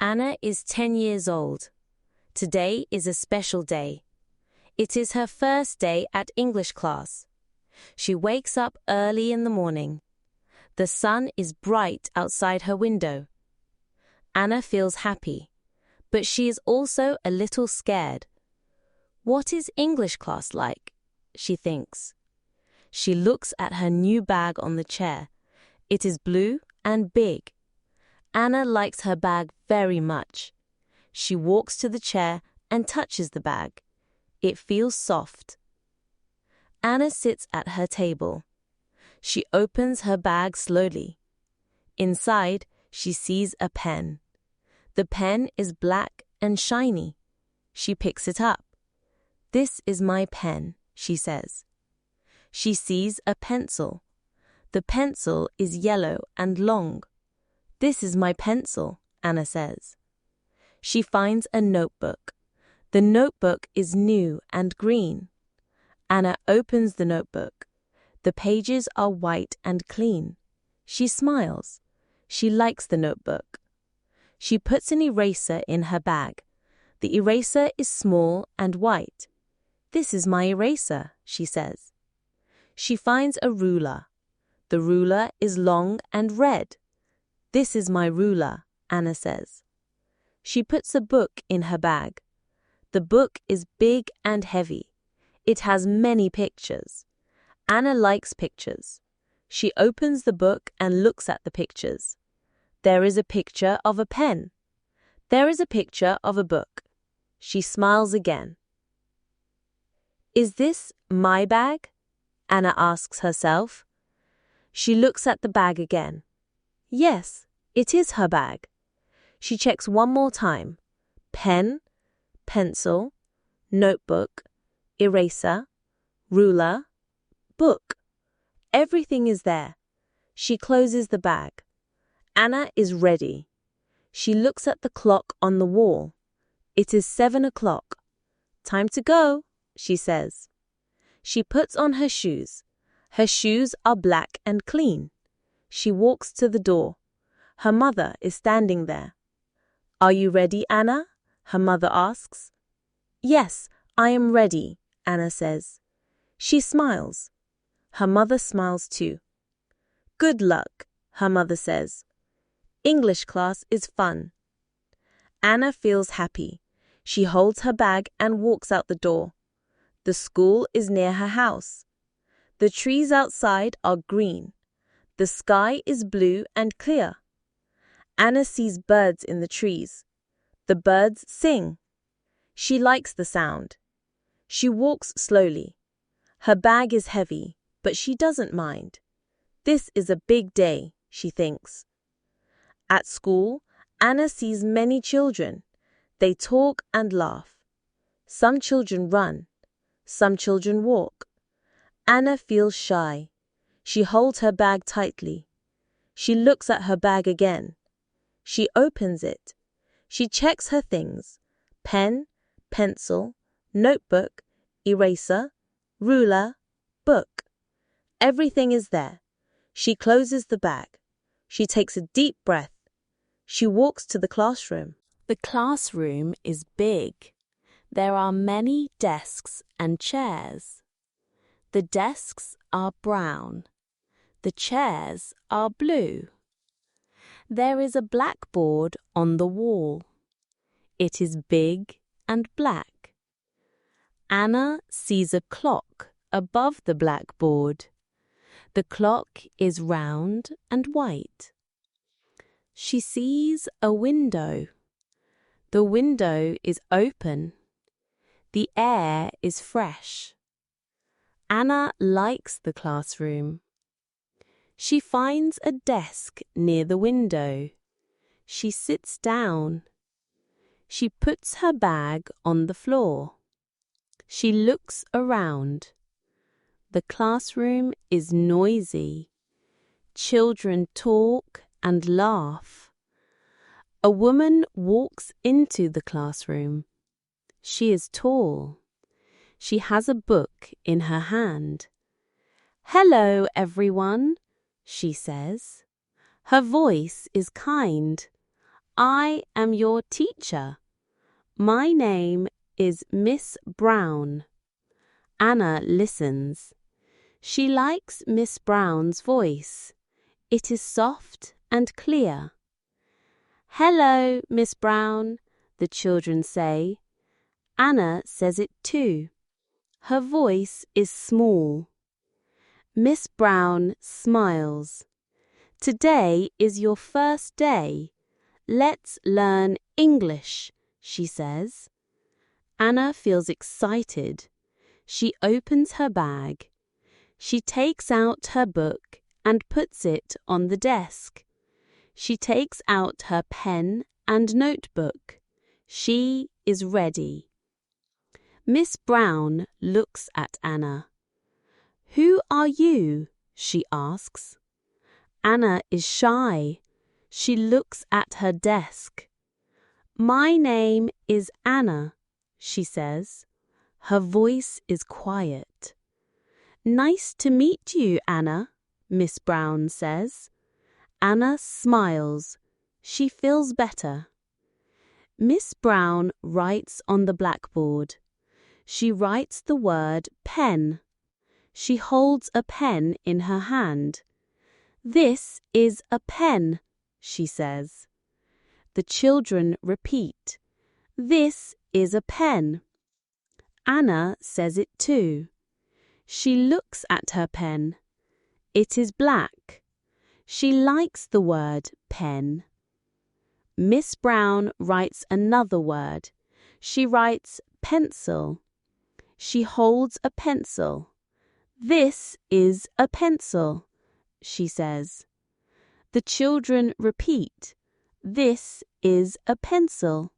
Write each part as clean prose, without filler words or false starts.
Anna is 10 years old. Today is a special day. It is her first day at English class. She wakes up early in the morning. The sun is bright outside her window. Anna feels happy, but she is also a little scared. What is English class like? She thinks. She looks at her new bag on the chair. It is blue and big. Anna likes her bag very much. She walks to the chair and touches the bag. It feels soft. Anna sits at her table. She opens her bag slowly. Inside, she sees a pen. The pen is black and shiny. She picks it up. "This is my pen," she says. She sees a pencil. The pencil is yellow and long. "This is my pencil," Anna says. She finds a notebook. The notebook is new and green. Anna opens the notebook. The pages are white and clean. She smiles. She likes the notebook. She puts an eraser in her bag. The eraser is small and white. "This is my eraser," she says. She finds a ruler. The ruler is long and red. "This is my ruler," Anna says. She puts a book in her bag. The book is big and heavy. It has many pictures. Anna likes pictures. She opens the book and looks at the pictures. There is a picture of a pen. There is a picture of a book. She smiles again. "Is this my bag?" Anna asks herself. She looks at the bag again. Yes, it is her bag. She checks one more time. Pen, pencil, notebook, eraser, ruler, book. Everything is there. She closes the bag. Anna is ready. She looks at the clock on the wall. It is 7 o'clock. "Time to go," she says. She puts on her shoes. Her shoes are black and clean. She walks to the door. Her mother is standing there. "Are you ready, Anna?" her mother asks. "Yes, I am ready," Anna says. She smiles. Her mother smiles too. "Good luck," her mother says. "English class is fun." Anna feels happy. She holds her bag and walks out the door. The school is near her house. The trees outside are green. The sky is blue and clear. Anna sees birds in the trees. The birds sing. She likes the sound. She walks slowly. Her bag is heavy, but she doesn't mind. This is a big day, she thinks. At school, Anna sees many children. They talk and laugh. Some children run. Some children walk. Anna feels shy. She holds her bag tightly. She looks at her bag again. She opens it. She checks her things: pen, pencil, notebook, eraser, ruler, book. Everything is there. She closes the bag. She takes a deep breath. She walks to the classroom. The classroom is big. There are many desks and chairs. The desks are brown. The chairs are blue. There is a blackboard on the wall. It is big and black. Anna sees a clock above the blackboard. The clock is round and white. She sees a window. The window is open. The air is fresh. Anna likes the classroom. She finds a desk near the window. She sits down. She puts her bag on the floor. She looks around. The classroom is noisy. Children talk and laugh. A woman walks into the classroom. She is tall. She has a book in her hand. "Hello, everyone," she says. Her voice is kind. I am your teacher. My name is Miss Brown. Anna listens. She likes Miss Brown's voice. It is soft and clear. Hello, Miss Brown, the children say. Anna says it too. Her voice is small. Miss Brown smiles. Today is your first day. Let's learn English, she says. Anna feels excited. She opens her bag. She takes out her book and puts it on the desk. She takes out her pen and notebook. She is ready. Miss Brown looks at Anna. Who are you? She asks. Anna is shy. She looks at her desk. My name is Anna, she says. Her voice is quiet. Nice to meet you, Anna, Miss Brown says. Anna smiles. She feels better. Miss Brown writes on the blackboard. She writes the word pen. She holds a pen in her hand. This is a pen, she says. The children repeat. This is a pen. Anna says it too. She looks at her pen. It is black. She likes the word pen. Miss Brown writes another word. She writes pencil. She holds a pencil. This is a pencil, she says. The children repeat. This is a pencil.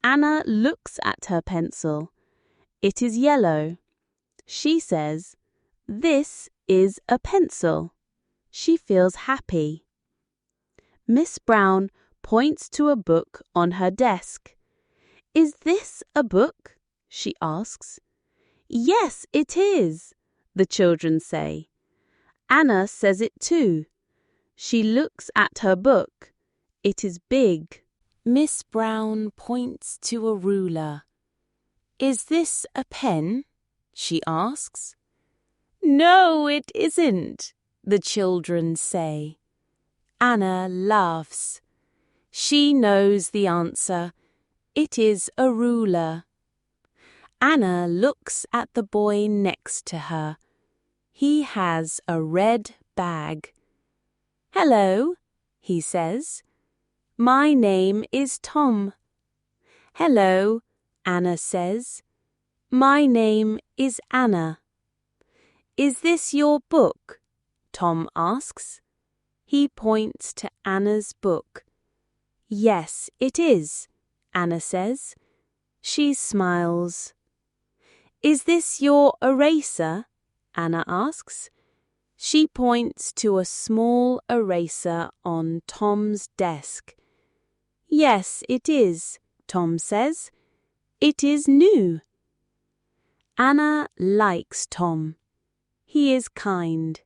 Anna looks at her pencil. It is yellow. She says, this is a pencil. She feels happy. Miss Brown points to a book on her desk. Is this a book? She asks. Yes, it is, the children say. Anna says it too. She looks at her book. It is big. Miss Brown points to a ruler. Is this a pen? She asks. No, it isn't, the children say. Anna laughs. She knows the answer. It is a ruler. Anna looks at the boy next to her. He has a red bag. Hello, he says. My name is Tom. Hello, Anna says. My name is Anna. Is this your book? Tom asks. He points to Anna's book. Yes, it is, Anna says. She smiles. Is this your eraser? Anna asks. She points to a small eraser on Tom's desk. Yes, it is, Tom says. It is new. Anna likes Tom. He is kind.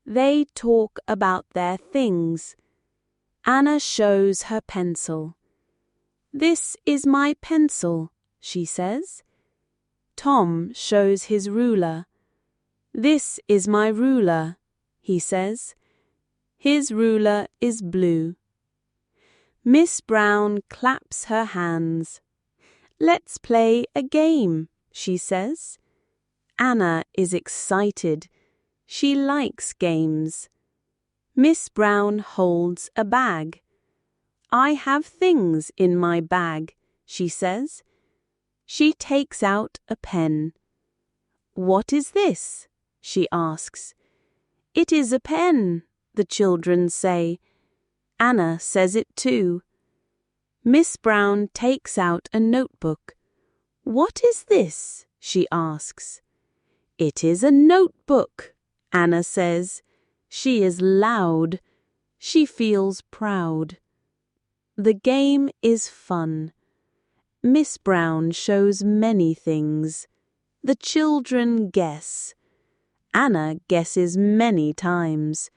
They talk about their things. Anna shows her pencil. This is my pencil, she says. Tom shows his ruler. This is my ruler, he says. His ruler is blue. Miss Brown claps her hands. Let's play a game, she says. Anna is excited. She likes games. Miss Brown holds a bag. I have things in my bag, she says. She takes out a pen. What is this? She asks. It is a pen, the children say. Anna says it too. Miss Brown takes out a notebook. What is this? She asks. It is a notebook, Anna says. She is loud. She feels proud. The game is fun. Miss Brown shows many things. The children guess. Anna guesses many times.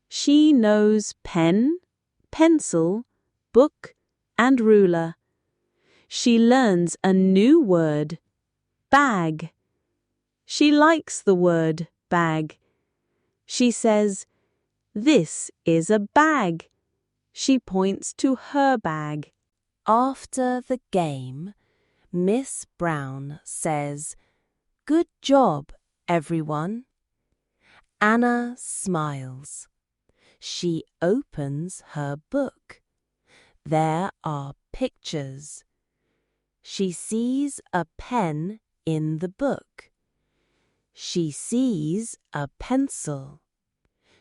She knows pen, pencil, book and ruler. She learns a new word, bag. She likes the word bag. She says, "This is a bag." She points to her bag. After the game, Miss Brown says, "Good job, everyone." Anna smiles. She opens her book. There are pictures. She sees a pen in the book. She sees a pencil.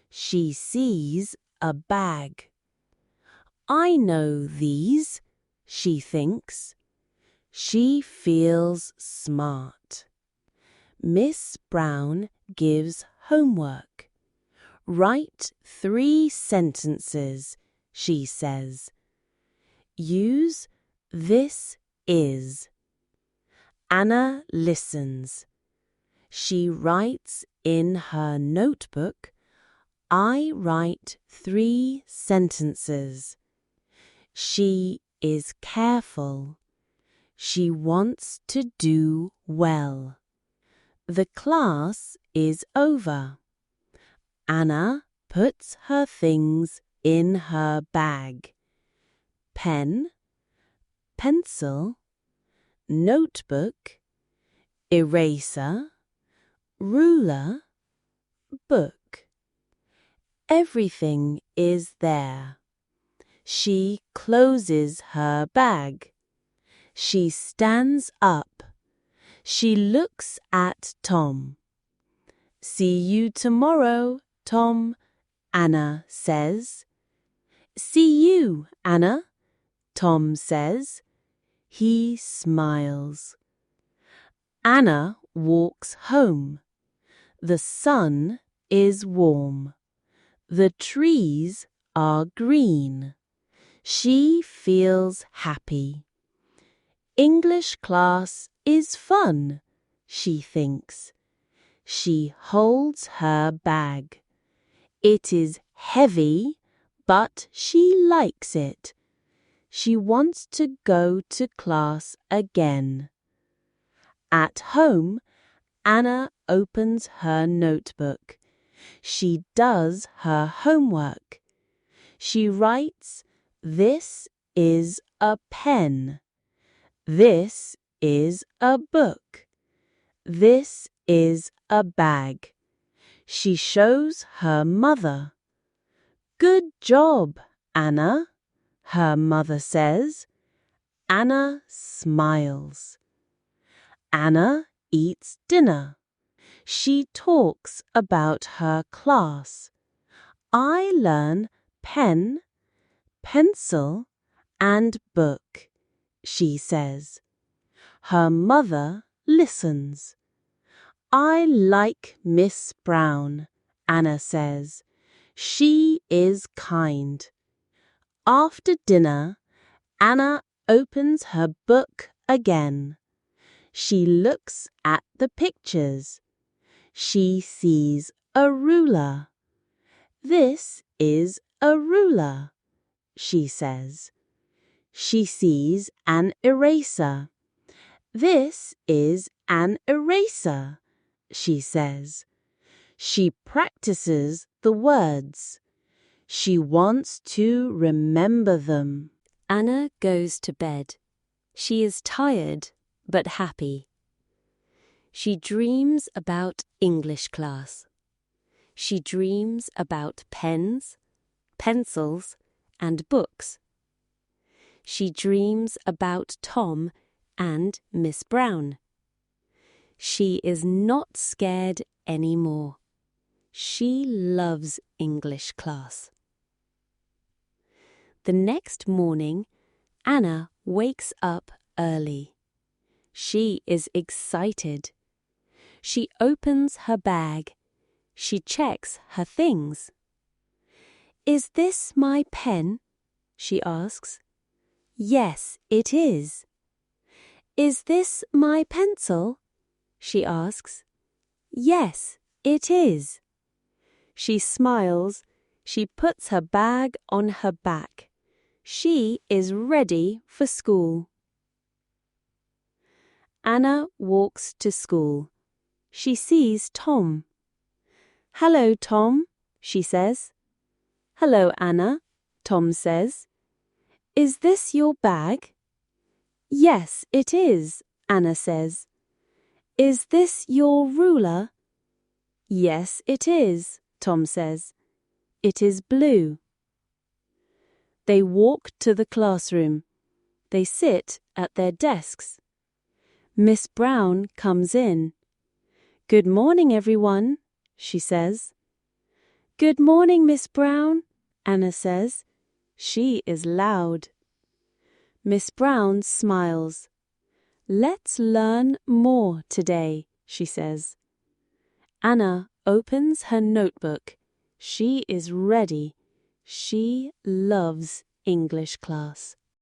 She sees a bag. I know these, she thinks. She feels smart. Miss Brown gives homework. Write 3 sentences, she says. Use this is. Anna listens. She writes in her notebook, I write 3 sentences. She is careful. She wants to do well. The class is over. Anna puts her things in her bag. Pen, pencil, notebook, eraser, ruler, book. Everything is there. She closes her bag. She stands up. She looks at Tom. "See you tomorrow, Tom," Anna says. "See you, Anna," Tom says. He smiles. Anna walks home. The sun is warm. The trees are green. She feels happy. English class is fun, she thinks. She holds her bag. It is heavy, but she likes it. She wants to go to class again. At home, Anna opens her notebook. She does her homework. She writes, "This is a pen. This is a book. This is a bag." She shows her mother. "Good job, Anna," her mother says. Anna smiles. Anna eats dinner. She talks about her class. I learn pen, pencil, and book, she says. Her mother listens. I like Miss Brown, Anna says. She is kind. After dinner, Anna opens her book again. She looks at the pictures. She sees a ruler. "This is a ruler," she says. She sees an eraser. "This is an eraser," she says. She practices the words. She wants to remember them. Anna goes to bed. She is tired but happy. She dreams about English class. She dreams about pens, pencils, and books. She dreams about Tom and Miss Brown. She is not scared anymore. She loves English class. The next morning, Anna wakes up early. She is excited. She opens her bag. She checks her things. "Is this my pen?" she asks. "Yes, it is." "Is this my pencil?" she asks. "Yes, it is." She smiles. She puts her bag on her back. She is ready for school. Anna walks to school. She sees Tom. "Hello, Tom," she says. "Hello, Anna," Tom says. "Is this your bag?" "Yes, it is," Anna says. "Is this your ruler?" "Yes, it is," Tom says. "It is blue." They walk to the classroom. They sit at their desks. Miss Brown comes in. "Good morning, everyone," she says. "Good morning, Miss Brown," Anna says. She is loud. Miss Brown smiles. "Let's learn more today," she says. Anna opens her notebook. She is ready. She loves English class.